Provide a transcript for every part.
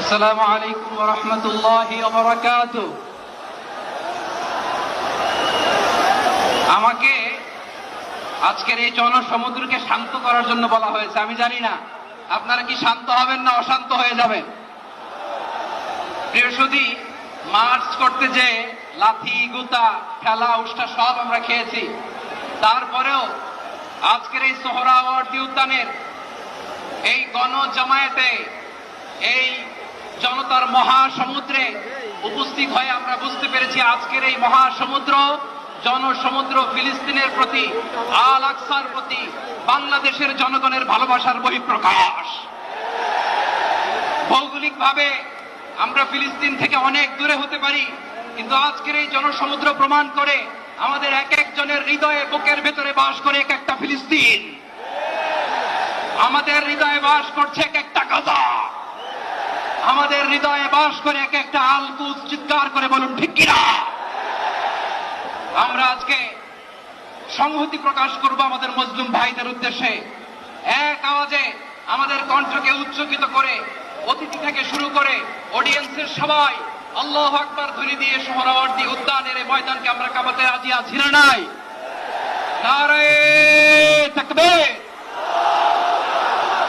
আসসালামু আলাইকুম ওয়া রাহমাতুল্লাহি ওয়া বারাকাতুহু। আমাকে আজকের এই জনসমুদ্রকে শান্ত করার জন্য বলা হয়েছে। আমি জানি না আপনারা কি শান্ত হবেন না অশান্ত হয়ে যাবেন। প্রিয় সুধী, মার্চ করতে যে লাথি গুতা ঠেলা উষ্টা সব আমরা খেয়েছি, তারপরেও আজকের এই সোহরাওয়ার্দী উদ্যানের এই গণজামায়াতে এই জনতার মহাসমুদ্রে উপস্থিত হয়ে আমরা বুঝতে পেরেছি আজকের এই মহাসমুদ্র জনসমুদ্র ফিলিস্তিনের প্রতি, আল আকসার প্রতি বাংলাদেশের জনগণের ভালোবাসার বহিঃপ্রকাশ। ভৌগোলিকভাবে আমরা ফিলিস্তিন থেকে অনেক দূরে হতে পারি, কিন্তু আজকের এই জনসমুদ্র প্রমাণ করে আমাদের এক একজনের হৃদয়ে বুকের ভেতরে বাস করে এক একটা ফিলিস্তিন। আমাদের হৃদয়ে বাস করছে এক একটা গাজা, আমাদের হৃদয়ে বাস করে এক একটা আল কুদস। চিৎকার করে বলুন ঠিক কিনা। আমরা আজকে সংহতি প্রকাশ করব আমাদের মুসলিম ভাইদের উদ্দেশ্যে। এক আওয়াজে আমাদের কণ্ঠকে উচ্চকিত করে অতিথি থেকে শুরু করে অডিয়েন্সের সবাই আল্লাহু আকবার ধ্বনি দিয়ে সোহরাওয়ার্দী উদ্যানের এই ময়দানকে আমরা কাঁপাতে রাজি আছি না নাই? নারে তাকবীর,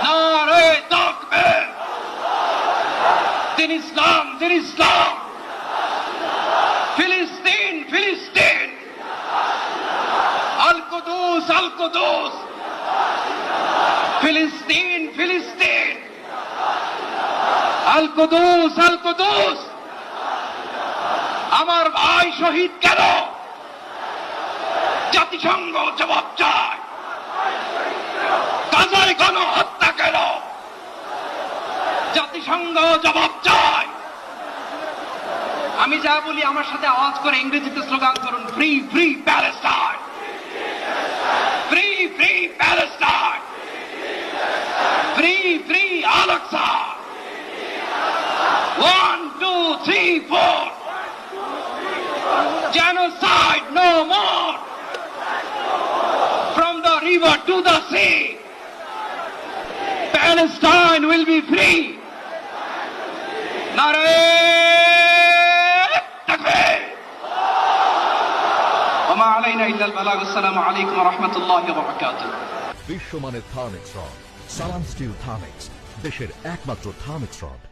নারে তাকবীর। দিন ইসলাম, দিন ইসলাম। ফিলিস্তিন, ফিলিস্তিন। আল কুদুস, আল কুদুস। ফিলিস্তিন, ফিলিস্তিন। আল কুদুস, আল কুদুস। আমার ভাই শহীদ কেন? জাতিসংঘ জবাব চায়। গাজায় গণহত্যা কেন? জাতিসংঘ জবাব চায়। আমি যা বলি আমার সাথে আওয়াজ করে ইংরেজিতে স্লোগান করুন, free free Palestine, free free Palestine, free free Al Aqsa. 1 2 3 4, genocide no more, from the river to the sea, Palestine will be free. Nare takbir, wa ma alayna illa al-balagh. Assalamu alaykum wa rahmatullahi wa barakatuh. বিশ্বমানের Thermex rod, সালাম still Thermex, দেশের একমাত্র Thermex rod.